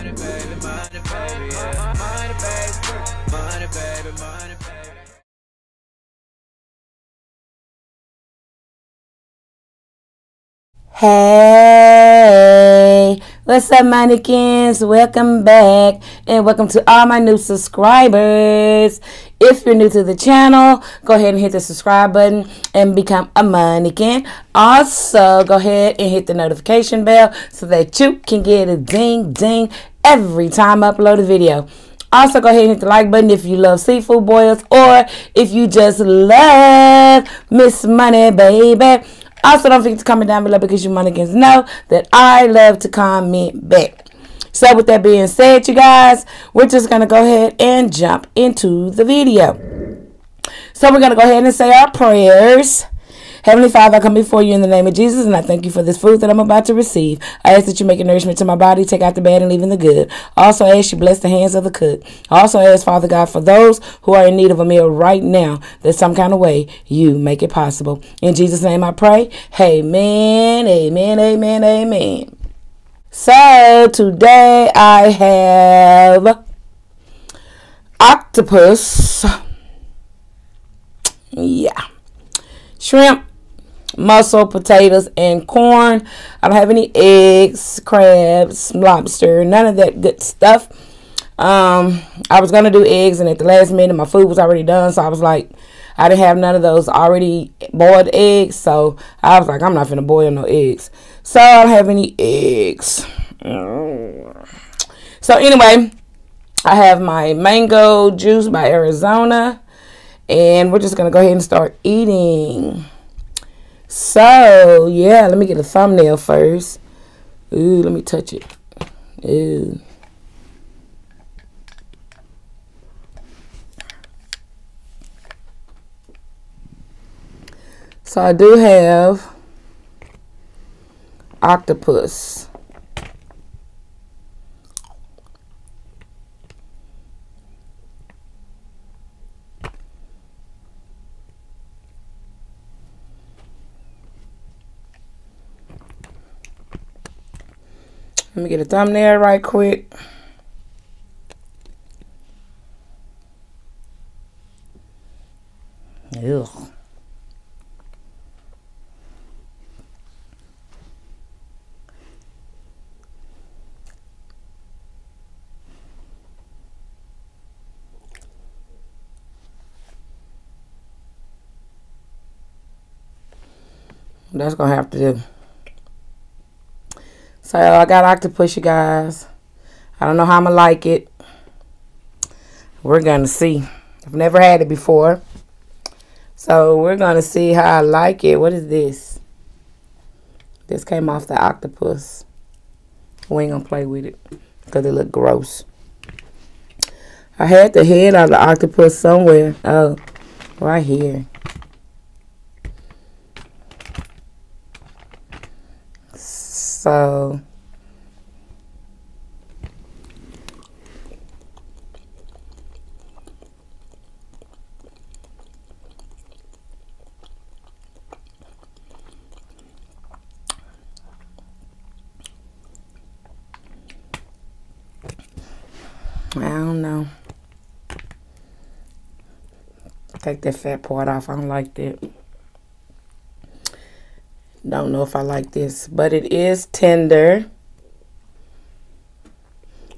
money, baby, yeah. Money, baby, money, baby. Hey, what's up, mannequins? Welcome back and welcome to all my new subscribers. If you're new to the channel, go ahead and hit the subscribe button and become a mannequin. Also, go ahead and hit the notification bell so that you can get a ding ding every time I upload a video. Also, go ahead and hit the like button if you love seafood boils or if you just love Miss Money, baby. Also, don't forget to comment down below because you mannequins know that I love to comment back. So, with that being said, you guys, we're just going to go ahead and jump into the video. So, we're going to go ahead and say our prayers. Heavenly Father, I come before you in the name of Jesus, and I thank you for this food that I'm about to receive. I ask that you make a nourishment to my body, take out the bad and leave in the good. I also ask you bless the hands of the cook. I also ask, Father God, for those who are in need of a meal right now, that some kind of way you make it possible. In Jesus' name I pray. Amen, amen, amen, amen. So, today I have octopus. Yeah. Shrimp, mussel, potatoes, and corn. I don't have any eggs, crabs, lobster, none of that good stuff. I was going to do eggs, and at the last minute, my food was already done, so I was like, I didn't have none of those already boiled eggs, so I was like, I'm not finna boil no eggs. So I don't have any eggs. So anyway, I have my mango juice by Arizona. And we're just going to go ahead and start eating. So, yeah, let me get a thumbnail first. Ooh, let me touch it. Ooh. So, I do have octopus. Let me get a thumbnail right quick. Ew. That's gonna have to do. So I got octopus, you guys. I don't know how I'm going to like it. We're going to see. I've never had it before. So we're going to see how I like it. What is this? This came off the octopus. We ain't going to play with it because it look gross. I had the head of the octopus somewhere. Oh, right here. So I don't know. Take that fat part off. I don't like that. Don't know if I like this, but it is tender.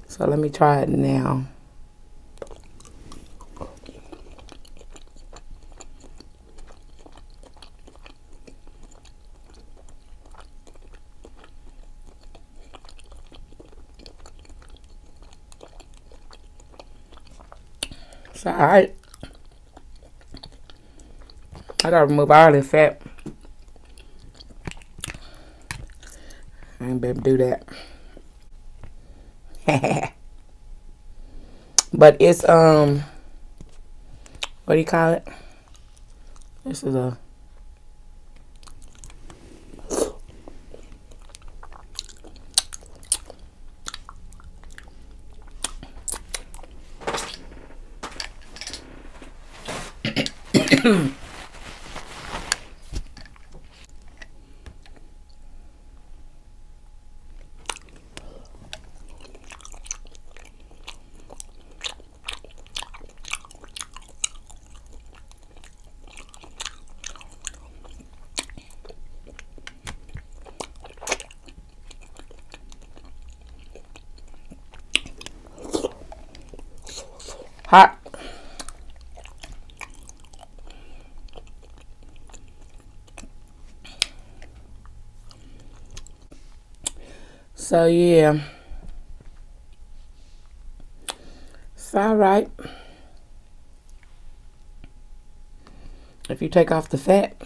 So let me try it now. It's all right. I gotta remove all the fat. I ain't better do that. But it's what do you call it? This is a hot. So yeah, it's all right if you take off the fat.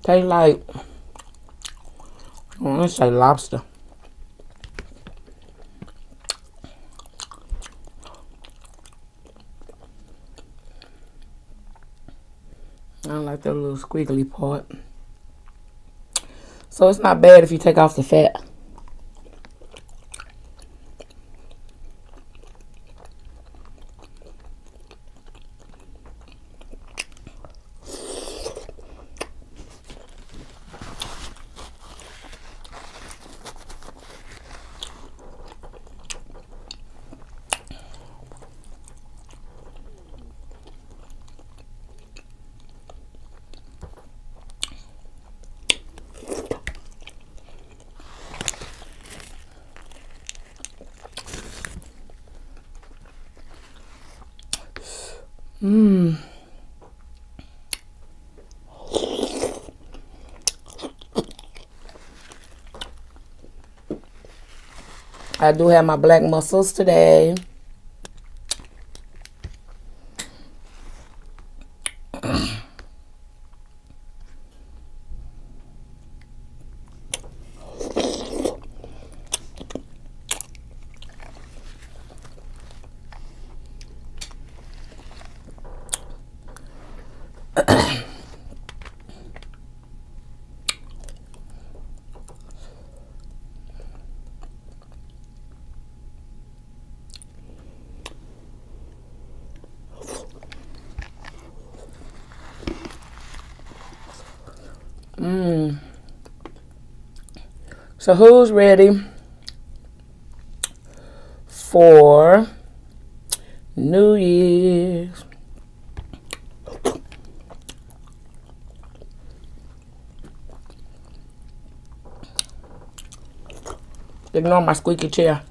Tastes like, I want to say lobster. I don't like that little squiggly part. So it's not bad if you take off the fat. I do have my black mussels today. So who's ready for New Year's? Ignore my squeaky chair.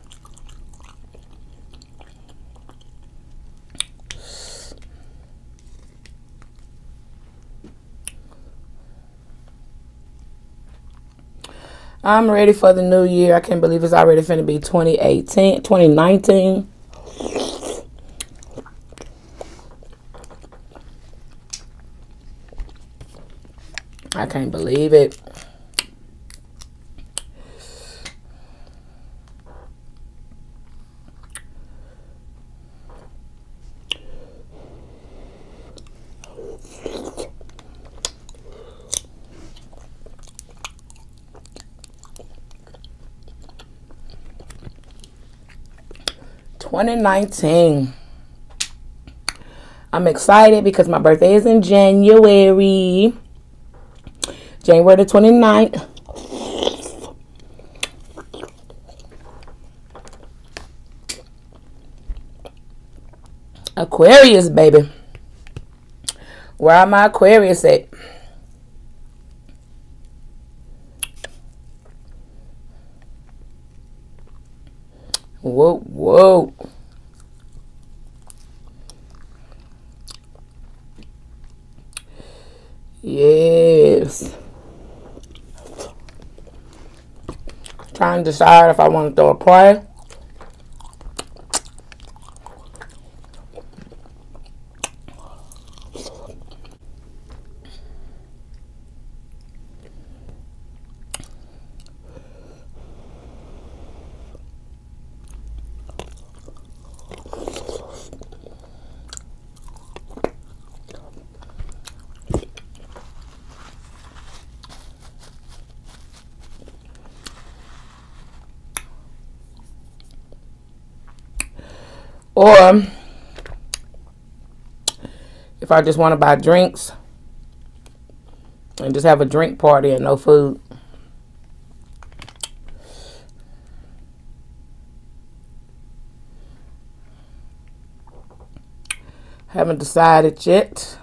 I'm ready for the new year. I can't believe it's already finna be 2019. I can't believe it. $2019. I'm excited because my birthday is in January. January the 29th. Aquarius, baby. Where are my Aquarius at? Whoa, whoa. Yes. Trying to decide if I want to throw a party. Or if I just want to buy drinks and just have a drink party and no food. Haven't decided yet.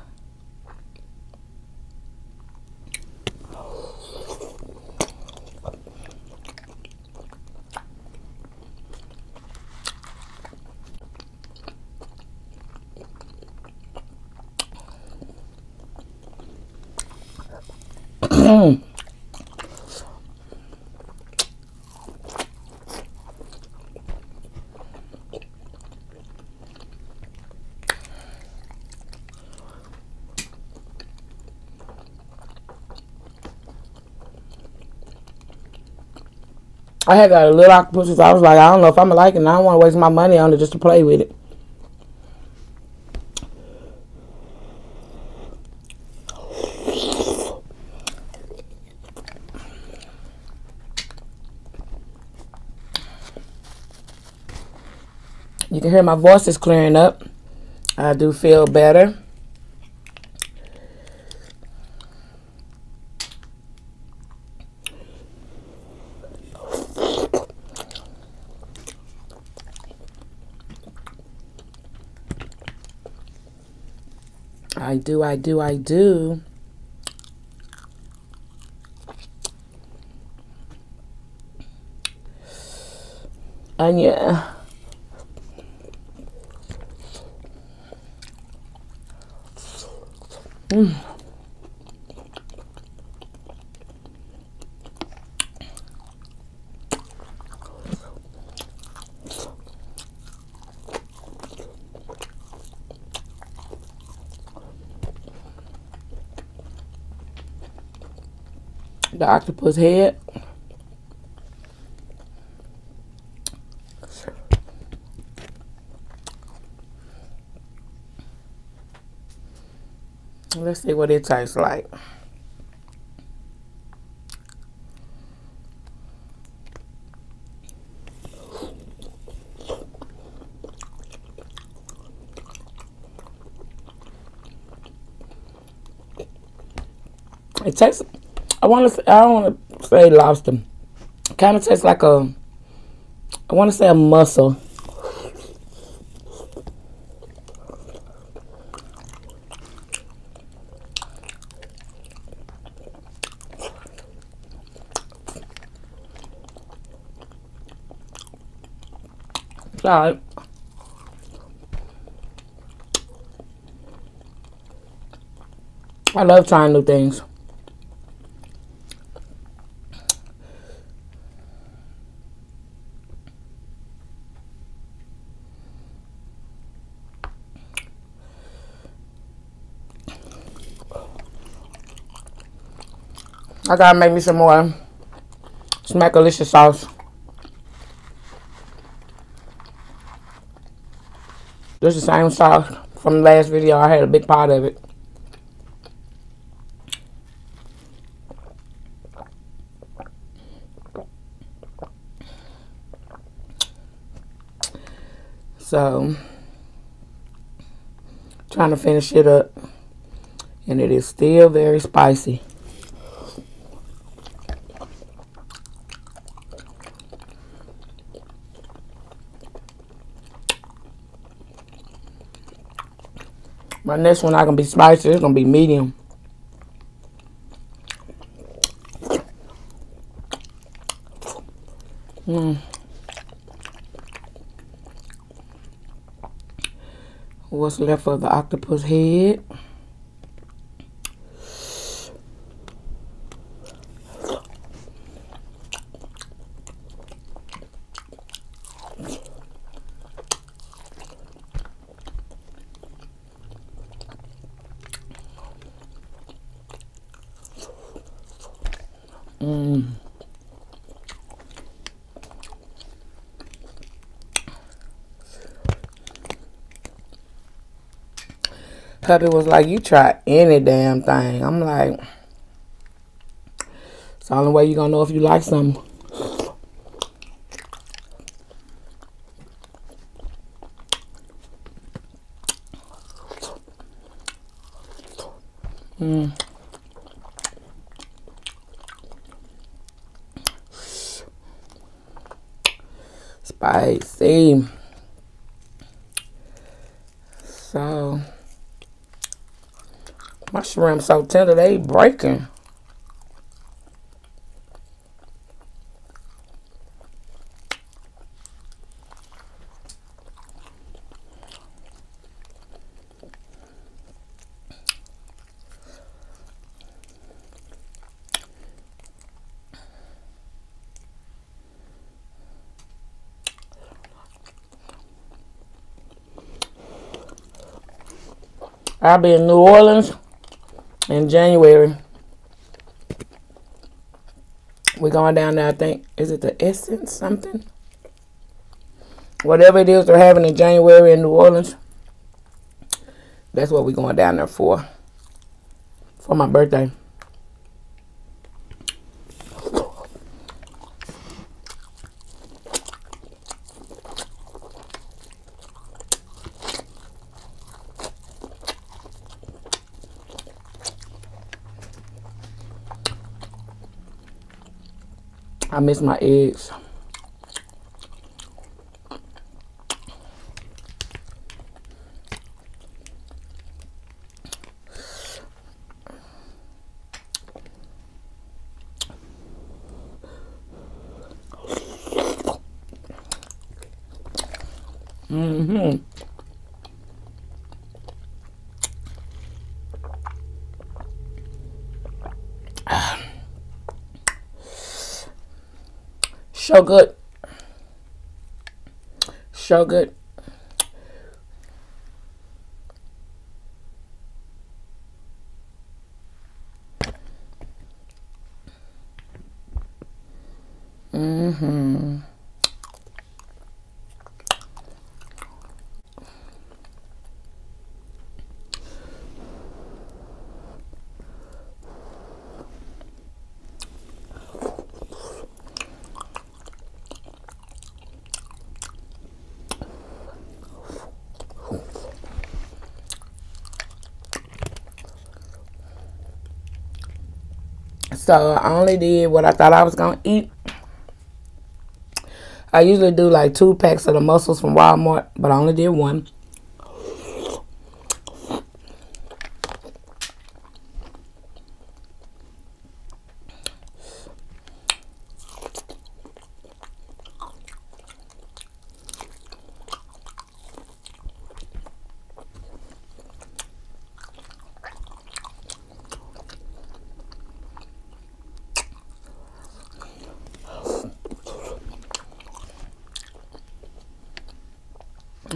I had got a little octopus, so I was like, I don't know if I'm gonna like it, and I don't want to waste my money on it just to play with it. You can hear my voice is clearing up. I do feel better. I do. And yeah. The octopus head. Let's see what it tastes like. It tastes, I don't want to say lobster. It kind of tastes like I want to say a mussel. It's all right. I love trying new things. I gotta make me some more Smackalicious sauce. This is the same sauce from the last video. I had a big pot of it. So, trying to finish it up. And it is still very spicy. My next one not gonna be spicy, it's gonna be medium. What's left of the octopus head? Puppy was like, you try any damn thing. I'm like, it's the only way you're gonna know if you like something. Spicy. So shrimp so tender they breaking. I'll be in New Orleans in January. We're going down there, I think. Is it the Essence something? Whatever it is they're having in January in New Orleans. That's what we're going down there for. For my birthday. I miss my eggs. So good. So good. So I only did what I thought I was gonna eat. I usually do like 2 packs of the mussels from Walmart, but I only did 1.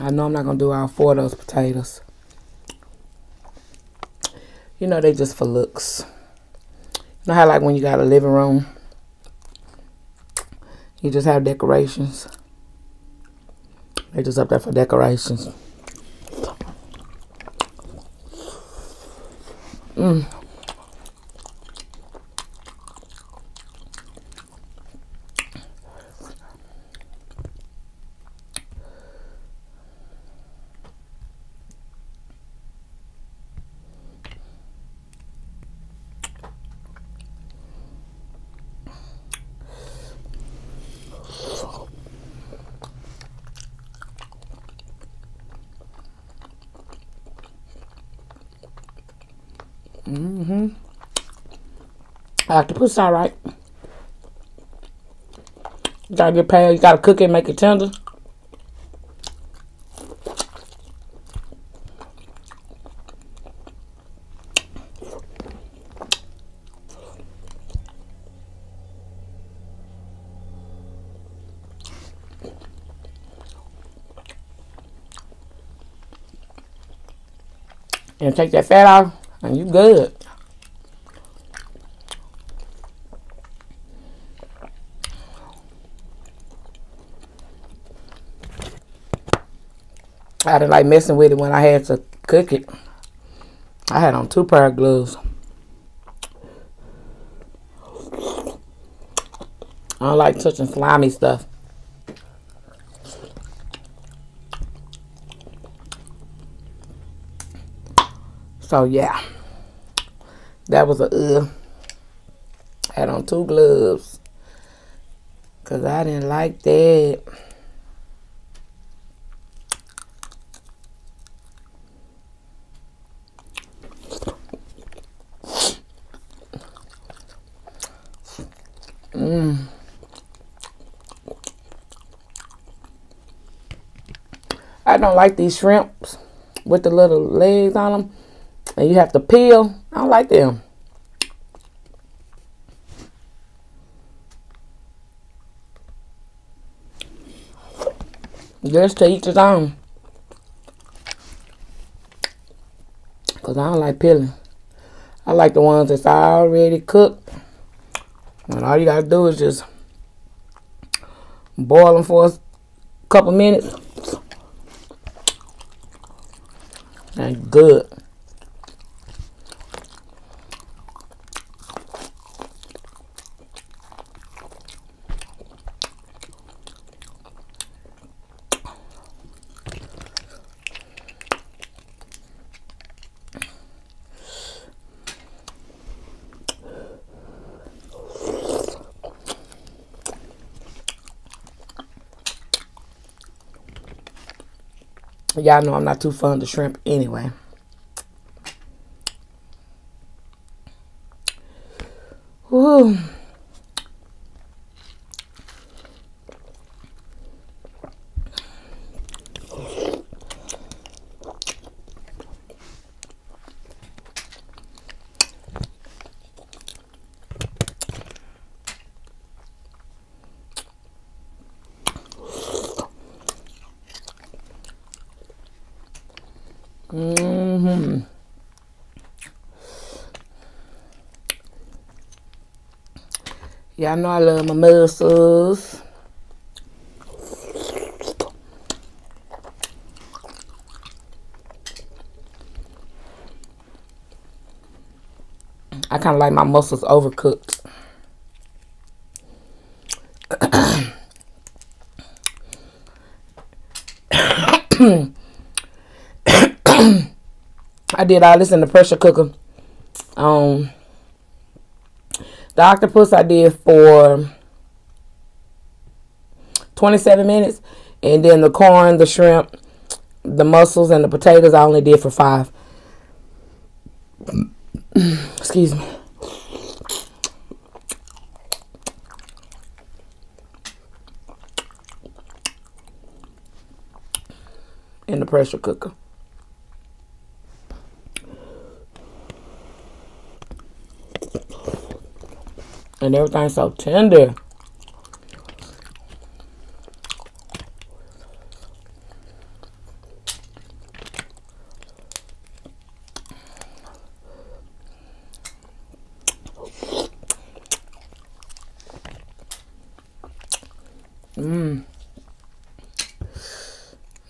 I know I'm not going to do all 4 of those potatoes. You know, they just for looks. You know how like when you got a living room, you just have decorations. They just up there for decorations. Octopus, all right. You gotta get pale. You gotta cook it, make it tender. And take that fat off, and you good. I didn't like messing with it when I had to cook it. I had on 2 pair of gloves. I don't like touching slimy stuff. So yeah, that was a had on 2 gloves because I didn't like that. I don't like these shrimps with the little legs on them. And you have to peel. I don't like them. Just to each his own. Because I don't like peeling. I like the ones that's already cooked. And all you got to do is just boil them for a couple minutes. And good. Y'all know I'm not too fond of shrimp anyway. Woo. Y'all know I love my mussels. I kind of like my mussels overcooked. I did all this in the pressure cooker. The octopus I did for 27 minutes. And then the corn, the shrimp, the mussels, and the potatoes I only did for 5. Excuse me. In the pressure cooker. And everything's so tender.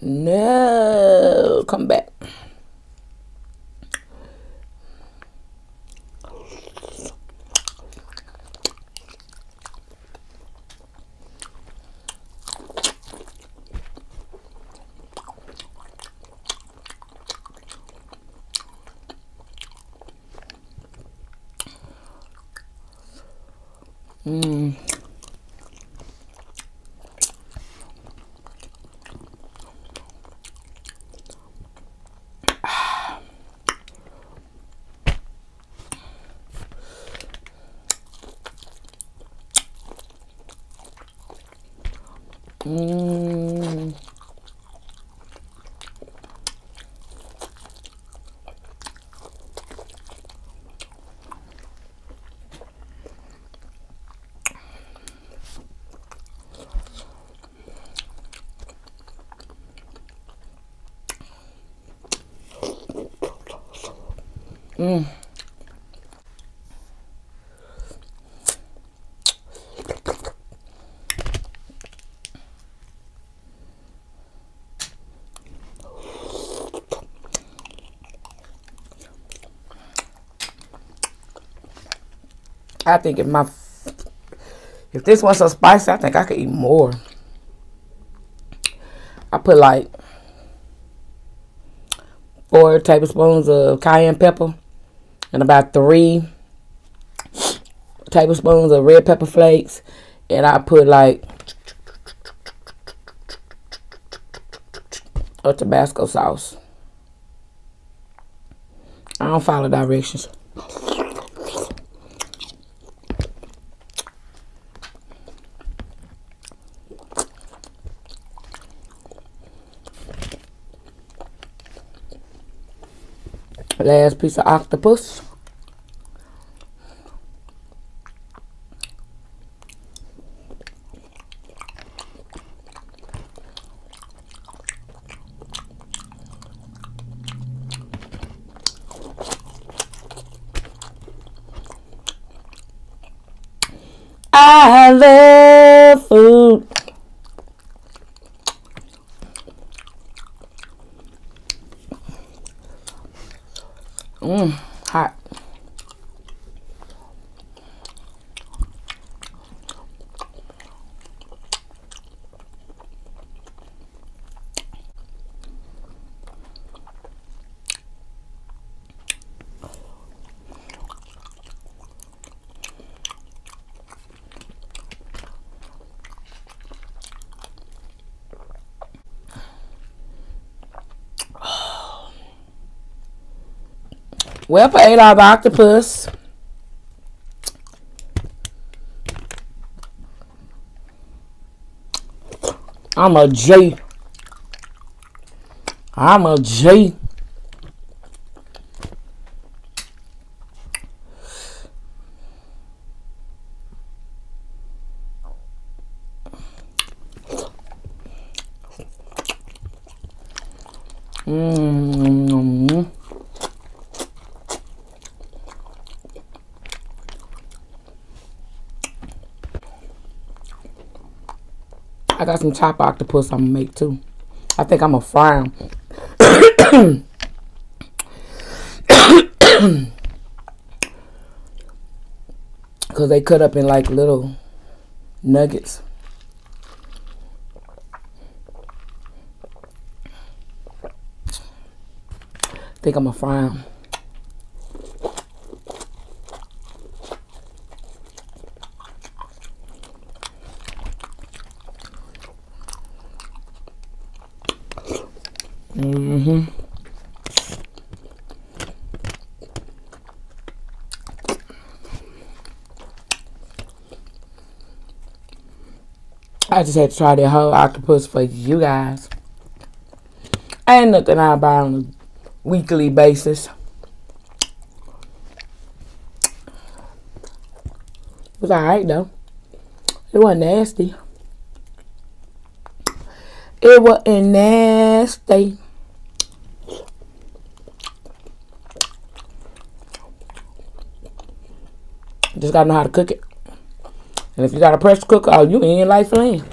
No, come back. I think if this was so spicy, I think I could eat more. I put like 4 tablespoons of cayenne pepper and about 3 tablespoons of red pepper flakes, and I put like a Tabasco sauce. I don't follow directions. Last piece of octopus. I love food. Hot. Well, for $8 octopus. I'm a G. I'm a G. I got some chopped octopus I'm gonna make too. I think I'm gonna fry them. Cause they cut up in like little nuggets. I think I'm gonna fry them. I just had to try that whole octopus for you guys. Ain't nothing I buy on a weekly basis. It was alright though. It wasn't nasty. It wasn't nasty. Just gotta know how to cook it. And if you got a pressure cooker, oh, you ain't life land.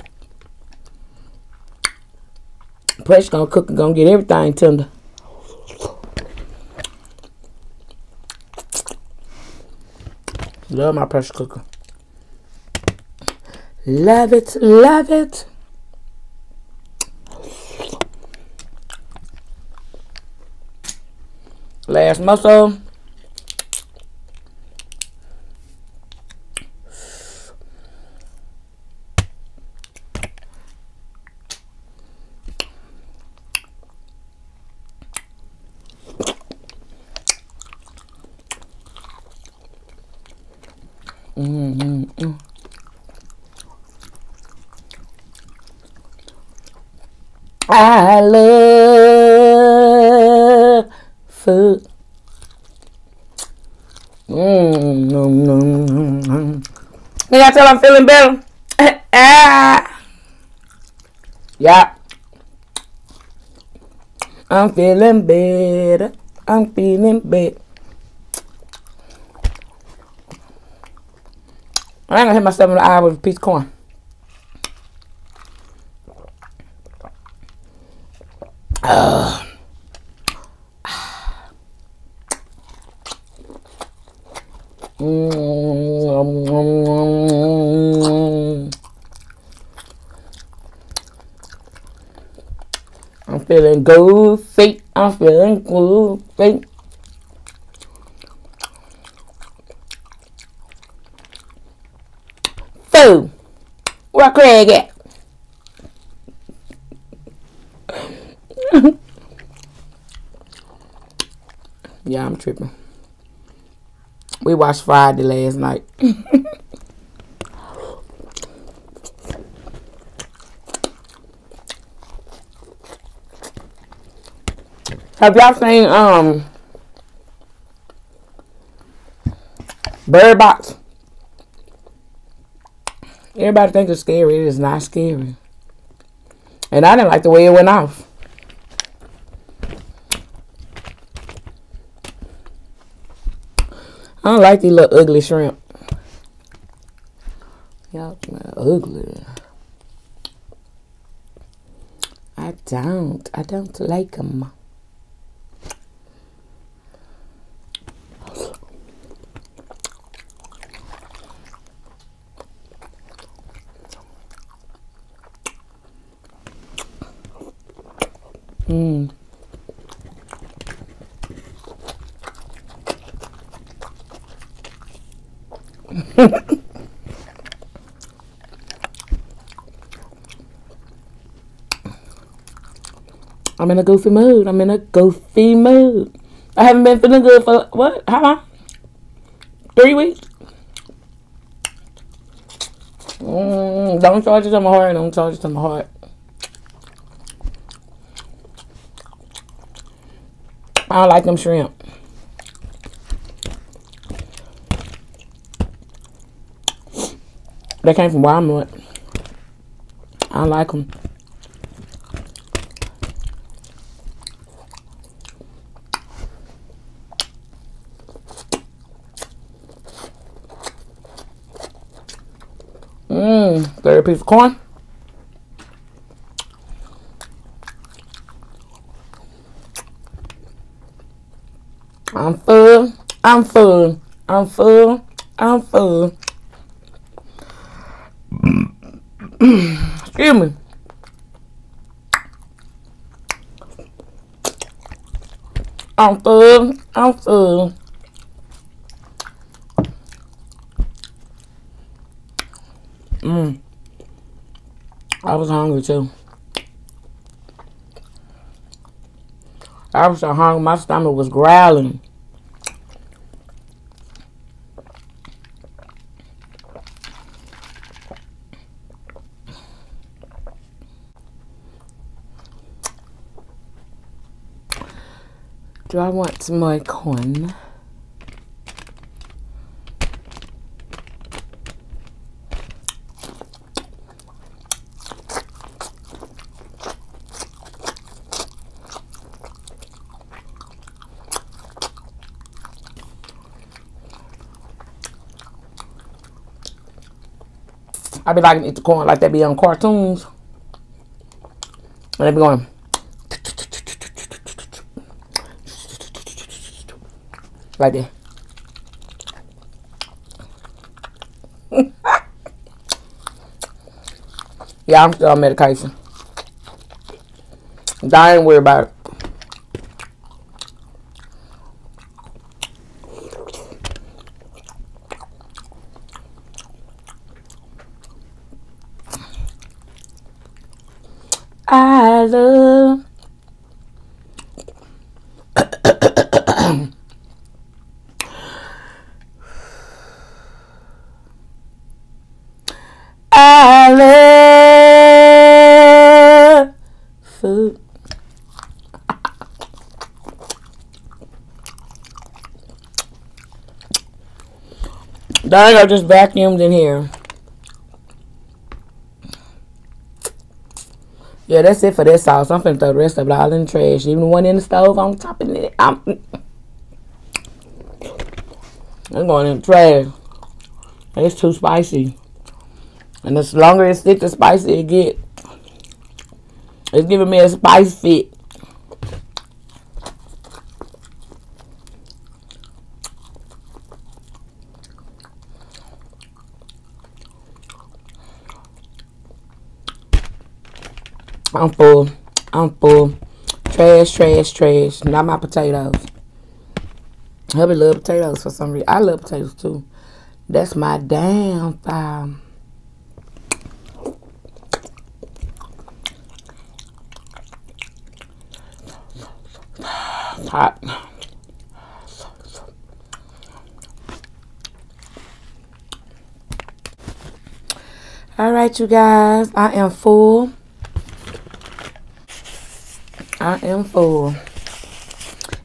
Pressure cooker gonna get everything tender. Love my pressure cooker. Love it, love it. Last muscle. I love food. Can y'all tell I'm feeling better? Yeah. I'm feeling better. I'm feeling better. I ain't gonna hit myself in the eye with a piece of corn. I'm feeling goofy. I'm feeling goofy. Food. Where Craig at? Yeah, I'm tripping. We watched Friday last night. Have y'all seen Bird Box. Everybody thinks it's scary. It is not scary. And I didn't like the way it went off. I don't like these little ugly shrimp. Y'all smell ugly. I don't like them. I'm in a goofy mood. I'm in a goofy mood. I haven't been feeling good for what? How long? 3 weeks? Don't charge it to my heart. Don't charge it to my heart. I don't like them shrimp. They came from Walmart. I don't like them. Third piece of corn. I'm full. I'm full. I'm full. I'm full. Excuse me. I'm full. I'm full. I was hungry too. I was so hungry, my stomach was growling. Do I want some more corn? I be liking to eat the corn like they be on cartoons. And they be going. Right there. Yeah, I'm still on medication. I ain't worried about it. I love I love food. Dang, I just vacuumed in here. Yeah, that's it for that sauce. I'm finna throw the rest of it all in the trash. Even the one in the stove, I'm topping it. I'm going in the trash. It's too spicy. And the longer it sits, the spicier it get. It's giving me a spice fit. I'm full. I'm full. Trash, trash, trash. Not my potatoes. Hubby love potatoes for some reason. I love potatoes too. That's my downfall. Hot. All right, you guys. I am full. I am full.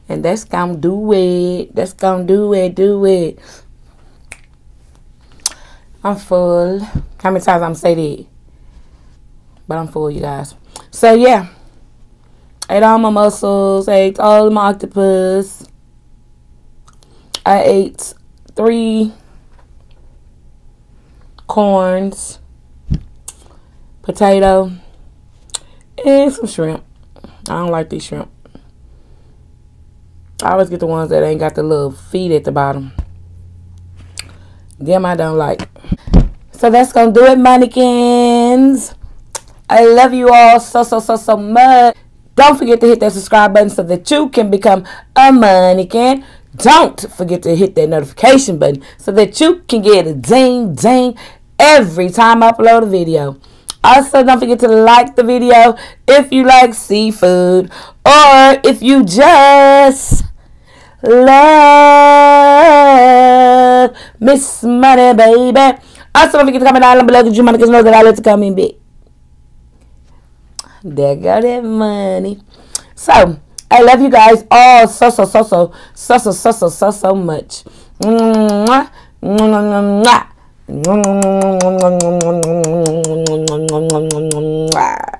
And that's gonna do it. That's gonna do it. Do it. I'm full. How many times I'm say that? But I'm full, you guys. So yeah, ate all my mussels. Ate all of my octopus. I ate 3 corns, potato, and some shrimp. I don't like these shrimp. I always get the ones that ain't got the little feet at the bottom. Them I don't like. So that's gonna do it, Monniegans. I love you all so much. Don't forget to hit that subscribe button so that you can become a Monniegan. Don't forget to hit that notification button so that you can get a ding every time I upload a video. Also, don't forget to like the video if you like seafood or if you just love Miss Money, baby. Also, don't forget to comment down below because you Monniegans know that I like to comment big. There go that money. So, I love you guys all so much. Mwah, mwah, mwah, mwah.